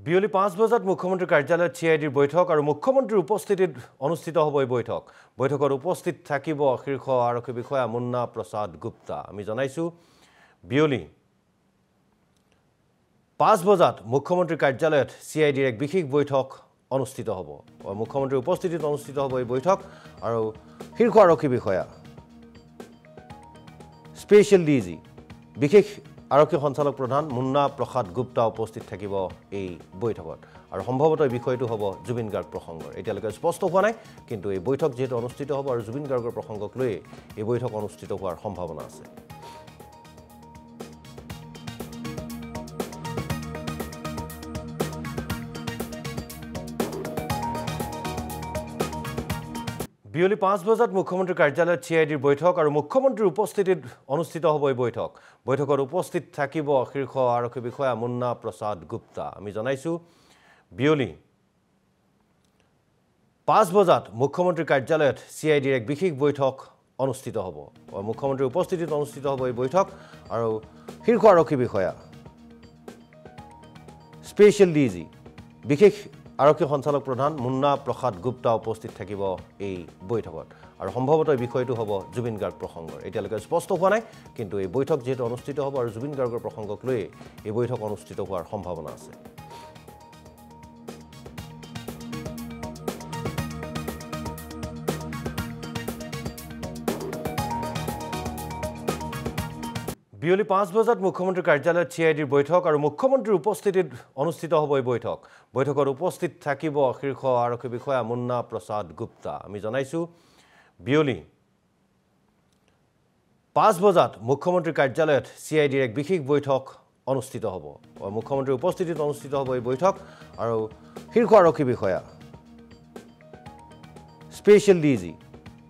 বিয়লি 5 বজাত মুখ্যমন্ত্রী কার্যালয়ত সিআইডির বৈঠক আর মুখ্যমন্ত্রীর উপস্থিতিত অনুষ্ঠিত হব এই বৈঠক। বৈঠকত উপস্থিত থাকিব শীর্ষ আরক্ষী বিষয়া মুন্না প্রসাদ গুপ্তা। আমি জানাইছো বিয়লি 5 বজাত মুখ্যমন্ত্রী কার্যালয়ত সিআইডির এক বিশেষ বৈঠক অনুষ্ঠিত হব। মুখ্যমন্ত্রীর উপস্থিতিত অনুষ্ঠিত হব এই বৈঠক আর শীর্ষ আরক্ষী বিষয়া স্পেশাল ডিজি বিশেষ আৰক্ষী সঞ্চালক প্ৰধান মুন্না প্ৰসাদ গুপ্তা উপস্থিত থাকিব এই বৈঠকত আৰু সম্ভৱতঃ বিষয়টো হ'ব জুবিন গাৰ্গ প্ৰসংগৰ। এতিয়ালৈকে স্পষ্ট হোৱা নাই, কিন্তু এই বৈঠক যেহেতু অনুষ্ঠিত হ'ব আৰু জুবিন গাৰ্গৰ প্ৰসংগক লৈ এই বৈঠক অনুষ্ঠিত হোৱাৰ সম্ভাৱনা আছে। বিয়লি 5 বজাত মুখ্যমন্ত্রী কার্যালয়ত সিআইডির বৈঠক আর মুখ্যমন্ত্রীর উপস্থিতিত অনুষ্ঠিত হব এই বৈঠক। বৈঠকত উপস্থিত থাকিব শীর্ষ আরক্ষী বিষয়া মুন্না প্রসাদ গুপ্তা। আমি জানাইছো বিয়লি 5 বজাত মুখ্যমন্ত্রী কার্যালয়ত সিআইডির এক বিশেষ বৈঠক অনুষ্ঠিত হব। মুখ্যমন্ত্রীর উপস্থিতিত অনুষ্ঠিত হব এই বৈঠক আর শীর্ষ আরক্ষী বিষয়া স্পেশাল ডিজি বিশেষ আৰক্ষী সঞ্চালক প্ৰধান মুন্না প্ৰসাদ গুপ্তা উপস্থিত থাকিব এই বৈঠকত আৰু সম্ভৱতঃ বিষয়টো হ'ব জুবিন গাৰ্গ প্ৰসংগৰ। এতিয়ালৈকে স্পষ্ট হোৱা নাই, কিন্তু এই বৈঠক যেহেতু অনুষ্ঠিত হ'ব আৰু জুবিন গাৰ্গৰ প্ৰসংগক লৈ এই বৈঠক অনুষ্ঠিত হোৱাৰ সম্ভাৱনা আছে। বিয়লি 5 বজাত মুখ্যমন্ত্রী কার্যালয়ত সিআইডির বৈঠক আর মুখ্যমন্ত্রীর উপস্থিতিত অনুষ্ঠিত হব এই বৈঠক। বৈঠকত উপস্থিত থাকিব শীর্ষ আরক্ষী বিষয়া মুন্না প্রসাদ গুপ্তা। আমি জানাইছো বিয়লি 5 বজাত মুখ্যমন্ত্রী কার্যালয়ত সিআইডির এক বিশেষ বৈঠক অনুষ্ঠিত হব। মুখ্যমন্ত্রীর উপস্থিতিত অনুষ্ঠিত হব এই বৈঠক আর শীর্ষ আরক্ষী বিষয়া স্পেশাল ডিজি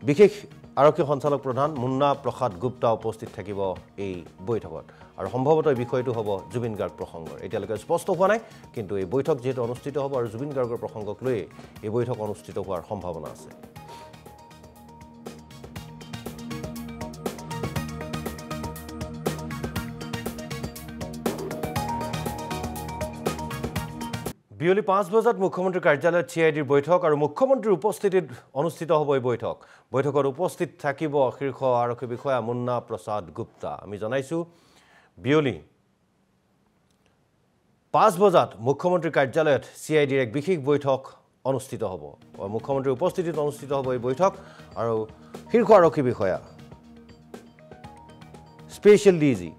বিশেষ আৰক্ষী সঞ্চালক প্ৰধান মুন্না প্ৰসাদ গুপ্তা উপস্থিত থাকিব এই বৈঠকত আৰু সম্ভৱতঃ বিষয়টো হ'ব জুবিন গাৰ্গ প্ৰসংগৰ। এতিয়ালৈকে স্পষ্ট হোৱা নাই, কিন্তু এই বৈঠক যেহেতু অনুষ্ঠিত হ'ব আৰু জুবিন গাৰ্গৰ প্ৰসংগক লৈ এই বৈঠক অনুষ্ঠিত হোৱাৰ সম্ভাৱনা আছে। বিয়লি 5 বজাত মুখ্যমন্ত্রী কার্যালয়ত সিআইডির বৈঠক আর মুখ্যমন্ত্রীর উপস্থিতিত অনুষ্ঠিত হব এই বৈঠক। বৈঠকত উপস্থিত থাকিব শীর্ষ আরক্ষী বিষয়া মুন্না প্রসাদ গুপ্তা। আমি জানাইছো বিয়লি 5 বজাত মুখ্যমন্ত্রী কার্যালয়ত সিআইডির এক বিশেষ বৈঠক অনুষ্ঠিত হব। মুখ্যমন্ত্রীর উপস্থিতিত অনুষ্ঠিত হব এই বৈঠক আর শীর্ষ আরক্ষী বিষয়া স্পেশাল ডিজি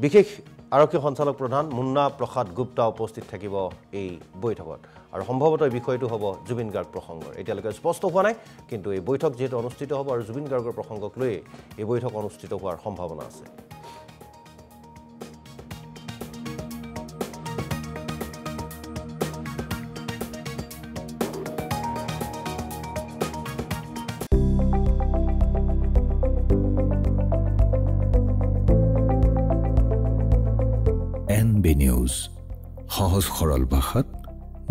বিশেষ আৰক্ষী সঞ্চালক প্ৰধান মুন্না প্ৰসাদ গুপ্তা উপস্থিত থাকিব এই বৈঠকত আৰু সম্ভৱতঃ বিষয়টো হ'ব জুবিন গাৰ্গ প্ৰসংগৰ। এতিয়ালৈকে স্পষ্ট হোৱা নাই, কিন্তু এই বৈঠক যেহেতু অনুষ্ঠিত হ'ব আৰু জুবিন গাৰ্গৰ প্ৰসংগক লৈ এই বৈঠক অনুষ্ঠিত হোৱাৰ সম্ভাৱনা আছে। NB নিউজ, সহজ সৰল ভাষাত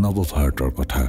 নৱভাৰতৰ কথা।